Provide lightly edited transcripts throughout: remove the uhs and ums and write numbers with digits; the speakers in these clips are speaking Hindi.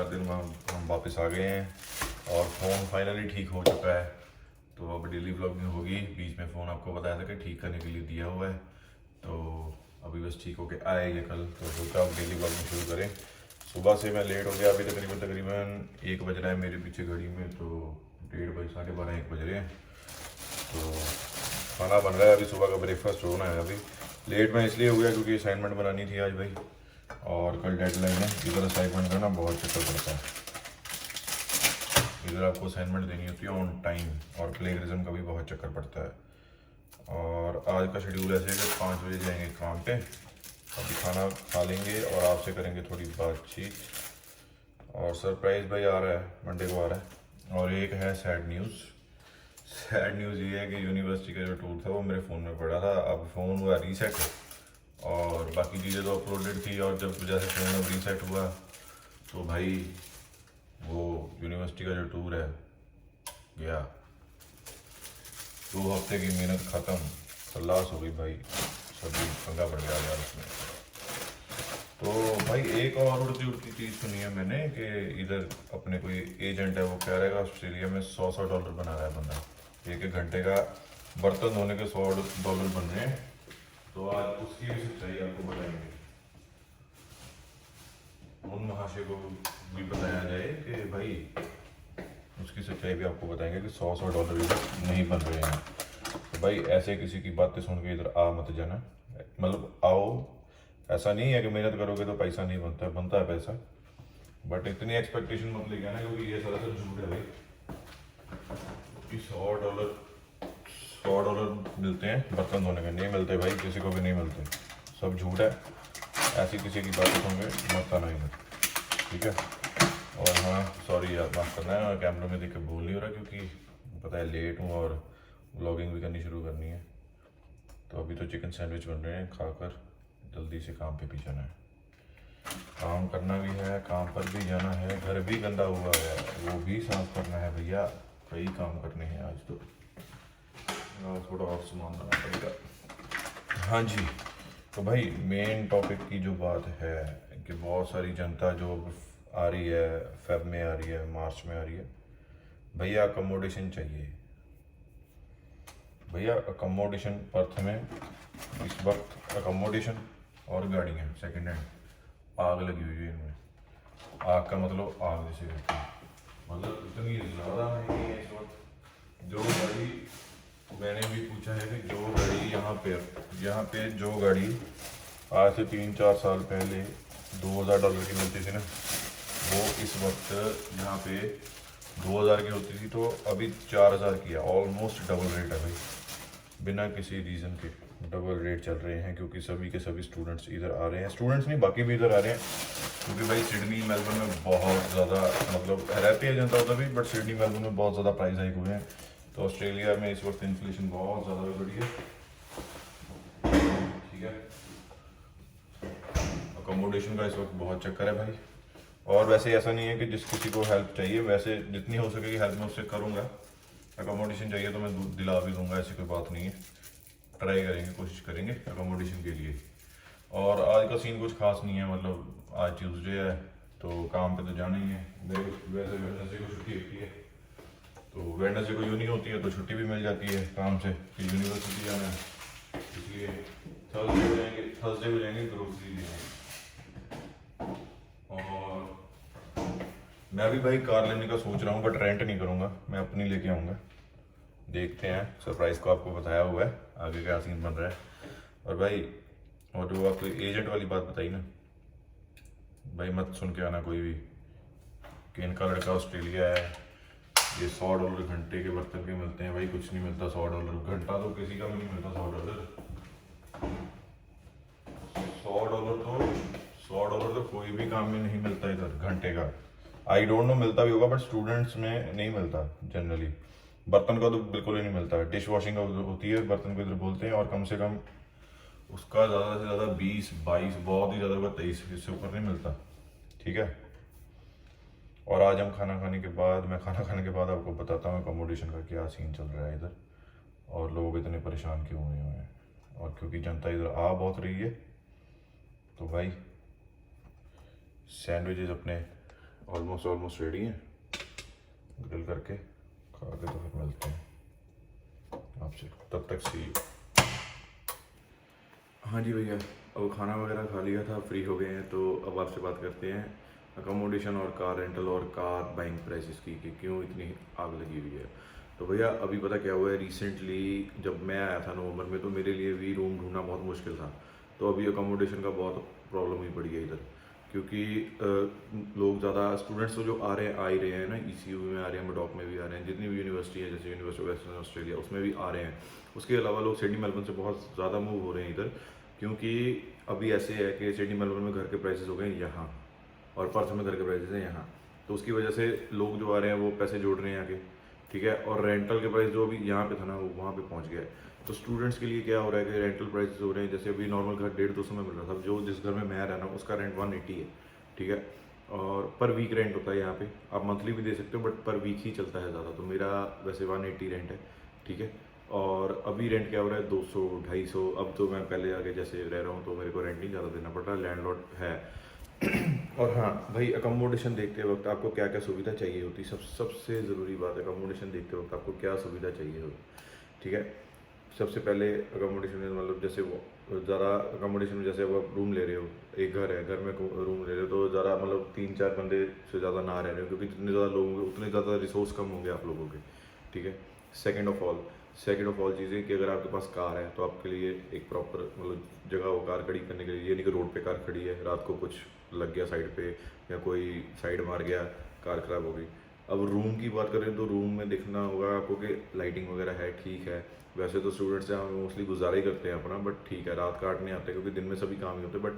दिन में हम वापस आ गए हैं और फ़ोन फाइनली ठीक हो चुका है। तो अब डेली व्लॉगिंग होगी। बीच में फ़ोन आपको बताया था कि ठीक करने के लिए दिया हुआ है, तो अभी बस ठीक होके आएगा कल। तो सोचा अब डेली व्लॉगिंग शुरू करें। सुबह से मैं लेट हो गया, अभी तकरीबन तकरीबन 1 बज रहा है मेरे पीछे घड़ी में, तो 1:30 बजे 12:30 1 बज रहे हैं। तो खाना बन रहा है, अभी सुबह का ब्रेकफास्ट होना है। अभी लेट में इसलिए हो गया क्योंकि असाइनमेंट बनानी थी आज भाई, और कल डेडलाइन है। इधर असाइनमेंट का ना बहुत चक्कर पड़ता है, इधर आपको असाइनमेंट देनी होती है ऑन टाइम, और प्लेगरिज्म का भी बहुत चक्कर पड़ता है। और आज का शेड्यूल ऐसे है कि 5 बजे जाएंगे काम पे, अभी खाना खा लेंगे और आपसे करेंगे थोड़ी बातचीत। और सरप्राइज़ भाई आ रहा है, मंडे को आ रहा है। और एक है सैड न्यूज़। सैड न्यूज़ ये है कि यूनिवर्सिटी का जो टूर था वो मेरे फ़ोन में पड़ा था। अब फ़ोन हुआ रीसेट, और बाकी चीज़ें तो अपलोडेड थी, और जब जैसे फ़ोन अब रीसेट हुआ तो भाई वो यूनिवर्सिटी का जो टूर है गया। 2 हफ्ते की मेहनत ख़त्म, खल्लास हो गई भाई, सभी पंगा पड़ गया यार उसमें। तो भाई एक और उड़ती उड़ती चीज़ सुनी है मैंने कि इधर अपने कोई एजेंट है, वो कह रहा है ऑस्ट्रेलिया में $100 बना रहा है बंदा, 1 घंटे का बर्तन धोने के $100 बन रहे हैं। तो आज उसकी भी सच्चाई आपको बताएंगे, उन महाशय को भी बताया जाए कि भाई उसकी सच्चाई भी आपको बताएंगे कि $100 इधर नहीं बन रहे हैं। तो भाई ऐसे किसी की बातें सुन के इधर आ मत जाना, मतलब आओ, ऐसा नहीं है कि मेहनत करोगे तो पैसा नहीं बनता है, बनता है पैसा, बट इतनी एक्सपेक्टेशन मत लेके आना, क्योंकि ये सारा सब झूठ है भाई। क्योंकि $100 मिलते हैं बर्तन धोने के, नहीं मिलते भाई, किसी को भी नहीं मिलते, सब झूठ है। ऐसी किसी की बातें सुन के मत आना इधर, ठीक है। और हाँ सॉरी यार, माफ़ करना है, कैमरे में देख के भूल नहीं हो रहा, क्योंकि पता है लेट हूँ और व्लॉगिंग भी करनी शुरू करनी है। तो अभी तो चिकन सैंडविच बन रहे हैं, खाकर जल्दी से काम पे भी जाना है। काम करना भी है, काम पर भी जाना है, घर भी गंदा हुआ है वो भी साफ करना है भैया, कई काम करने हैं आज तो। थोड़ा और सामान लाना पड़ेगा। हाँ जी, तो भाई मेन टॉपिक की जो बात है कि बहुत सारी जनता जो आ रही है, फेब में आ रही है, मार्च में आ रही है, भैया अकोमोडेशन चाहिए। भैया अकोमोडेशन पर्थ में इस वक्त अकोमोडेशन और गाड़ियाँ सेकेंड हैंड आग लगी हुई है इनमें। आग का मतलब आग जैसे कहते हैं, मतलब इतनी ज़्यादा महंगी है इस वक्त। जो गाड़ी, मैंने भी पूछा है कि जो गाड़ी यहाँ पे जो गाड़ी आज से 3-4 साल पहले $2000 की मिलती थी ना, वो इस वक्त यहाँ पे 2000 की होती थी, तो अभी 4000 की है। ऑलमोस्ट डबल रेट है भाई, बिना किसी रीज़न के डबल रेट चल रहे हैं, क्योंकि सभी के सभी स्टूडेंट्स इधर आ रहे हैं। स्टूडेंट्स नहीं, बाकी भी इधर आ रहे हैं, क्योंकि भाई सिडनी मेलबर्न में बहुत ज़्यादा, मतलब रहती है जनता उधर भी, बट सिडनी मेलबर्न में बहुत ज़्यादा प्राइस हाइक हुए हैं। तो ऑस्ट्रेलिया में इस वक्त इन्फ्लेशन बहुत ज़्यादा बढ़ी है, ठीक है। अकोमोडेशन का इस वक्त बहुत चक्कर है भाई। और वैसे ऐसा नहीं है कि जिस किसी को हेल्प चाहिए, वैसे जितनी हो सकेगी हेल्प मैं उससे करूँगा। अकोमोडेशन चाहिए तो मैं दिला भी दूंगा, ऐसी कोई बात नहीं है। ट्राई करेंगे, कोशिश करेंगे अकोमोडेशन के लिए। और आज का सीन कुछ खास नहीं है, मतलब आज ट्यूसडे है तो काम पे तो जाना ही है। मेरे वैसे वेडनेसडे को छुट्टी होती है, तो वेडनेसडे को यूनी होती है तो छुट्टी भी मिल जाती है काम से, फिर यूनिवर्सिटी जाना है, इसलिए थर्सडे को जाएंगे ग्रोसरी लेने। और मैं भी भाई कार लेने का सोच रहा हूँ, बट रेंट नहीं करूँगा, मैं अपनी लेके आऊँगा। देखते हैं, सरप्राइज़ को आपको बताया हुआ है, आगे क्या सीन बन रहा है। और भाई, और जो आपको एजेंट वाली बात बताई ना भाई, मत सुन के आना कोई भी कि इनका लड़का ऑस्ट्रेलिया है, ये $100 घंटे के बर्तन के मिलते हैं। भाई कुछ नहीं मिलता, $100 घंटा तो किसी का भी नहीं मिलता। $100 $100 तो कोई भी काम में नहीं मिलता इधर घंटे का। आई डोंट नो, मिलता भी होगा बट स्टूडेंट्स में नहीं मिलता जनरली। बर्तन का तो बिल्कुल ही नहीं मिलता, डिश वॉशिंग का होती है, बर्तन को इधर बोलते हैं, और कम से कम उसका ज़्यादा से ज़्यादा 20-22, बहुत ही ज़्यादा होगा 23, इससे ऊपर नहीं मिलता, ठीक है। और आज हम खाना खाने के बाद, मैं खाना खाने के बाद आपको बताता हूँ अकोमोडेशन का क्या सीन चल रहा है इधर, और लोग इतने परेशान क्यों हुए हुए हैं। और क्योंकि जनता इधर आ बहुत रही है, तो भाई सैंडविचेस अपने ऑलमोस्ट रेडी हैं, ग्रिल करके खा के तो फिर मिलते हैं आपसे, तब तक सी यू। हाँ जी भैया, अब खाना वगैरह खा लिया था, फ्री हो गए हैं, तो अब आपसे बात करते हैं अकोमोडेशन और कार रेंटल और कार बाइंग प्राइसेस की कि क्यों इतनी आग लगी हुई है। तो भैया अभी पता क्या हुआ है, रिसेंटली जब मैं आया था नवंबर में, तो मेरे लिए भी रूम ढूंढना बहुत मुश्किल था। तो अभी अकोमोडेशन का बहुत प्रॉब्लम ही पड़ी है इधर, क्योंकि लोग ज़्यादा स्टूडेंट्स तो जो आ रहे हैं आ ही रहे हैं ना, ECU में आ रहे हैं, मडॉक में भी आ रहे हैं, जितनी भी यूनिवर्सिटी है जैसे यूनिवर्सिटी ऑफ वेस्टर्न ऑस्ट्रेलिया उसमें भी आ रहे हैं। उसके अलावा लोग सिडनी मेलबर्न से बहुत ज़्यादा मूव हो रहे हैं इधर, क्योंकि अभी ऐसे है कि सिडनी मेलबर्न में घर के प्राइसेस हो गए हैं यहाँ, और पर्थ में घर के प्राइसेस हैं यहाँ। तो उसकी वजह से लोग जो आ रहे हैं वो पैसे जोड़ रहे हैं आके, ठीक है। और रेंटल के प्राइस जो अभी यहाँ पे था ना, वो वहाँ पे पहुँच गया है। तो स्टूडेंट्स के लिए क्या हो रहा है कि रेंटल प्राइसेस हो रहे हैं, जैसे अभी नॉर्मल घर 150-200 में मिल रहा था, जो जिस घर में मैं रह रहा हूँ उसका रेंट 180 है, ठीक है। और पर वीक रेंट होता है यहाँ पे, आप मंथली भी दे सकते हो बट पर वीक ही चलता है ज़्यादा। तो मेरा वैसे 180 रेंट है, ठीक है। और अभी रेंट क्या हो रहा है, 200-250। अब तो मैं पहले आगे जैसे रह रहा हूँ तो मेरे को रेंट नहीं ज़्यादा देना पड़ रहा, लैंडलॉर्ड है। और हाँ भाई, अकोमोडेशन देखते वक्त आपको क्या क्या सुविधा चाहिए होती है, सबसे ज़रूरी बात है, अकोमोडेशन देखते वक्त आपको क्या सुविधा चाहिए होती, ठीक है। सबसे पहले अकोमोडेशन में मतलब जैसे वो ज़्यादा अकोमोडेशन में, जैसे अब आप रूम ले रहे हो, एक घर है, घर में रूम ले रहे हो, तो ज़्यादा मतलब 3-4 बंदे से ज़्यादा ना रह रहे हो, क्योंकि जितने ज़्यादा लोग होंगे उतने ज़्यादा रिसोर्स कम होंगे आप लोगों के, ठीक है। सेकेंड ऑफ ऑल चीज़ें कि अगर आपके पास कार है तो आपके लिए एक प्रॉपर मतलब जगह हो कार खड़ी करने के लिए। ये नहीं कि रोड पे कार खड़ी है, रात को कुछ लग गया साइड पे या कोई साइड मार गया, कार ख़राब हो गई। अब रूम की बात करें तो रूम में देखना होगा आपको कि लाइटिंग वगैरह है, ठीक है। वैसे तो स्टूडेंट्स यहाँ मोस्टली गुजारा ही करते हैं अपना, बट ठीक है, रात काटने आते हैं, क्योंकि दिन में सभी काम ही होते हैं, बट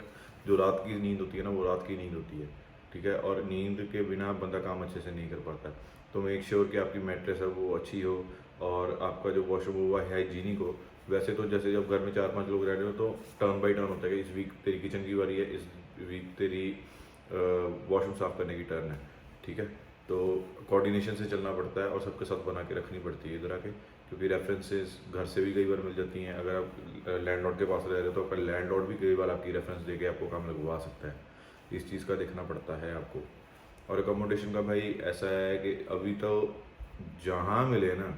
जो रात की नींद होती है ना, वो रात की नींद होती है, ठीक है। और नींद के बिना बंदा काम अच्छे से नहीं कर पाता। तो मेक श्योर कि आपकी मैट्रेस है वो अच्छी हो, और आपका जो वॉशरूम हुआ है हाइजीनिक हो। वैसे तो जैसे जब घर में 4-5 लोग रह रहे हो तो टर्न बाई टर्न होता है कि इस वीक तेरी किचन की बारी है, इस वीक तेरी वॉशरूम साफ़ करने की टर्न है, ठीक है। तो कोऑर्डिनेशन से चलना पड़ता है और सबके साथ बना के रखनी पड़ती है इधर आके, क्योंकि रेफरेंसेस घर से भी कई बार मिल जाती हैं। अगर आप लैंडलॉर्ड के पास रह रहे हो तो आपका लैंडलॉर्ड भी कई बार आपकी रेफरेंस देके आपको काम लगवा सकता है। इस चीज़ का देखना पड़ता है आपको। और अकोमोडेशन का भाई ऐसा है कि अभी तो जहाँ मिले ना,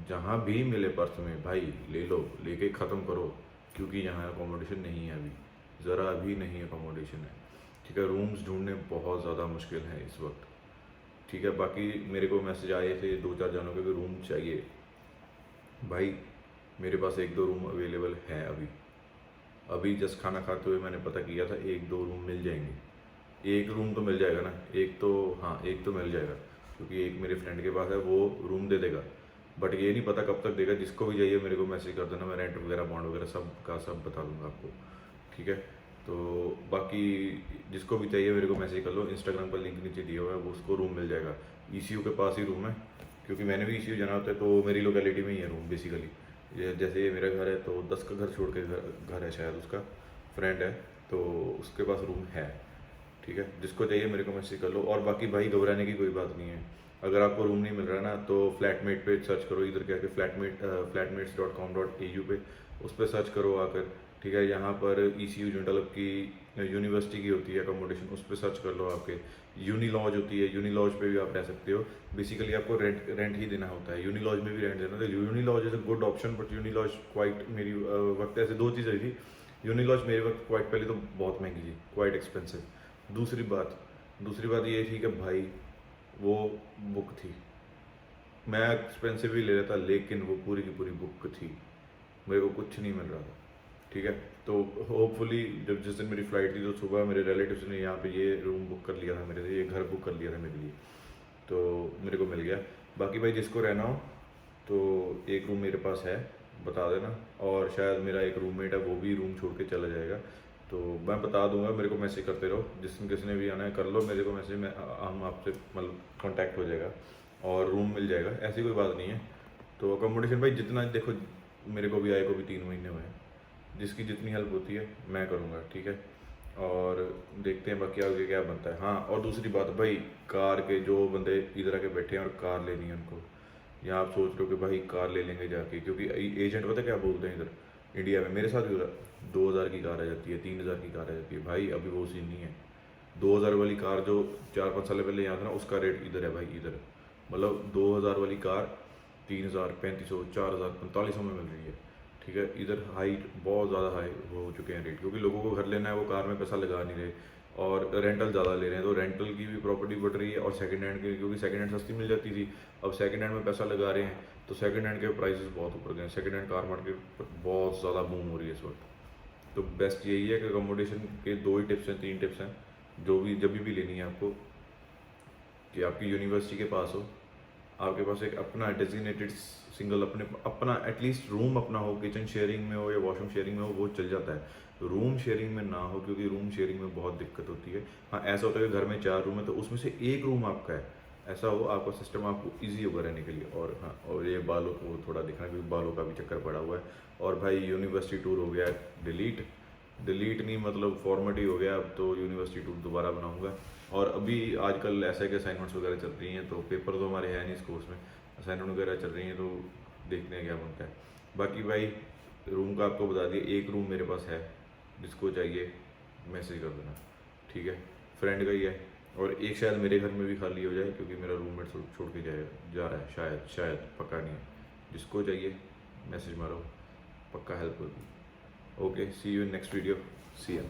जहाँ भी मिले पर्थ में भाई ले लो, लेके ख़त्म करो, क्योंकि यहाँ अकोमोडेशन नहीं है अभी, ज़रा भी नहीं अकोमोडेशन है, ठीक है। रूम्स ढूंढने बहुत ज़्यादा मुश्किल है इस वक्त, ठीक है। बाकी मेरे को मैसेज आए थे 2-4 जनों के भी रूम चाहिए। भाई मेरे पास 1-2 रूम अवेलेबल है अभी जस्ट खाना खाते हुए मैंने पता किया था, 1-2 रूम मिल जाएंगे। एक रूम तो मिल जाएगा ना, एक तो हाँ एक तो मिल जाएगा, क्योंकि एक मेरे फ्रेंड के पास है, वो रूम दे देगा। बट ये नहीं पता कब तक देगा। जिसको भी चाहिए मेरे को मैसेज कर देना, मैं रेंट वगैरह बॉन्ड वगैरह सब का सब बता दूंगा आपको, ठीक है। तो बाकी जिसको भी चाहिए मेरे को मैसेज कर लो, इंस्टाग्राम पर लिंक नीचे दिया हुआ है, वो उसको रूम मिल जाएगा। ECU के पास ही रूम है, क्योंकि मैंने भी ECU जाना होता है, तो मेरी लोकेलिटी में ही है रूम बेसिकली। जैसे ये मेरा घर है तो 10 का घर छोड़ के घर है शायद, उसका फ्रेंड है तो उसके पास रूम है, ठीक है। जिसको चाहिए मेरे को मैसेज कर लो। और बाकी भाई घबराने की कोई बात नहीं है। अगर आपको रूम नहीं मिल रहा ना तो फ्लैटमेट पे सर्च करो, इधर क्या के flatmates.com.au पे, उस पर सर्च करो आकर, ठीक है। यहाँ पर ECU जो मतलब की यूनिवर्सिटी की होती है अकोमोडेशन, उस पर सर्च कर लो। आपके यूनी लॉज होती है, यूनी लॉज पे भी आप रह सकते हो। बेसिकली आपको रेंट ही देना होता है, यूनी लॉज में भी रेंट देना। तो UniLodge is a good option, but UniLodge quite मेरी वक्त ऐसे 2 चीज़ें थी। यूनी लॉज मेरे वक्त क्वाइट पहले तो बहुत महंगी थी, क्वाइट एक्सपेंसिव। दूसरी बात ये थी कि भाई वो बुक थी, मैं एक्सपेंसिव ही ले रहा था, लेकिन वो पूरी की पूरी बुक थी, मेरे को कुछ नहीं मिल रहा था, ठीक है। तो होपफुली जब जिस दिन मेरी फ़्लाइट थी तो सुबह मेरे रिलेटिव्स ने यहाँ पे ये रूम बुक कर लिया था मेरे लिए, ये घर बुक कर लिया था मेरे लिए, तो मेरे को मिल गया। बाकी भाई जिसको रहना हो तो एक रूम मेरे पास है, बता देना। और शायद मेरा एक रूममेट है, वो भी रूम छोड़ के चला जाएगा, तो मैं बता दूंगा। मेरे को मैसेज करते रहो, किसने भी आना है कर लो मेरे को मैसेज, मैं हम आपसे मतलब कांटेक्ट हो जाएगा और रूम मिल जाएगा, ऐसी कोई बात नहीं है। तो अकोमोडेशन भाई जितना देखो, मेरे को भी आए को भी 3 महीने हुए हैं, जिसकी जितनी हेल्प होती है मैं करूँगा, ठीक है। और देखते हैं बाकी आगे क्या बनता है। हाँ, और दूसरी बात भाई, कार के जो बंदे इधर आके बैठे हैं और कार लेनी है उनको, या आप सोच रहे हो कि भाई कार ले लेंगे जाके, क्योंकि एजेंट पता क्या बोलते हैं इधर इंडिया में, मेरे साथ भी हो रहा है, 2000 की कार आ जाती है, 3000 की कार आ जाती है। भाई अभी वो सीन नहीं है, 2000 वाली कार जो 4-5 साल पहले यहाँ था ना, उसका रेट इधर है भाई, इधर। मतलब 2000 वाली कार 3000, 3500, 4000, 4500 में मिल रही है। ठीक है, इधर हाइट बहुत ज़्यादा हाई हो चुके हैं रेट, क्योंकि लोगों को घर लेना है, वो कार में पैसा लगा नहीं रहे और रेंटल ज़्यादा ले रहे हैं, तो रेंटल की भी प्रॉपर्टी बढ़ रही है और सेकंड हैंड की, क्योंकि सेकंड हैंड सस्ती मिल जाती थी, अब सेकंड हैंड में पैसा लगा रहे हैं, तो सेकंड हैंड के प्राइसेस बहुत ऊपर गए। सेकंड हैंड कार मार्केट बहुत ज़्यादा बूम हो रही है इस वक्त। तो बेस्ट यही है कि अकोमोडेशन के 2 ही टिप्स हैं, 3 टिप्स हैं, जो भी जब भी लेनी है आपको, कि आपकी यूनिवर्सिटी के पास हो, आपके पास एक अपना डेजिग्नेटेड सिंगल अपना एटलीस्ट रूम अपना हो, किचन शेयरिंग में हो या वॉशरूम शेयरिंग में हो, वो चल जाता है। रूम शेयरिंग में ना हो, क्योंकि रूम शेयरिंग में बहुत दिक्कत होती है। हाँ, ऐसा होता है कि घर में 4 रूम है, तो उसमें से एक रूम आपका है, ऐसा हो आपका सिस्टम, आपको ईजी होगा रहने के लिए। और हाँ, और ये बालों को थोड़ा दिखना, क्योंकि बालों का भी चक्कर पड़ा हुआ है। और भाई यूनिवर्सिटी टूर हो गया है डिलीट, डिलीट नहीं मतलब फॉर्मेट ही हो गया, अब तो यूनिवर्सिटी टूर दोबारा बनाऊंगा। और अभी आजकल ऐसा है कि असाइनमेंट्स वगैरह चल रही हैं, तो पेपर तो हमारे हैं नहीं इस कोर्स में, असाइनमेंट वगैरह चल रही हैं, तो देखते हैं क्या बनता है। बाकी भाई रूम का आपको बता दिया, एक रूम मेरे पास है, जिसको चाहिए मैसेज कर देना, ठीक है, फ्रेंड का ही है। और एक शायद मेरे घर में भी खाली हो जाए, क्योंकि मेरा रूममेट छोड़ के जा रहा है, शायद शायद पक्का नहीं है। जिसको चाहिए मैसेज मारो, पक्का हेल्प होगी। Okay, see you in next video, see या।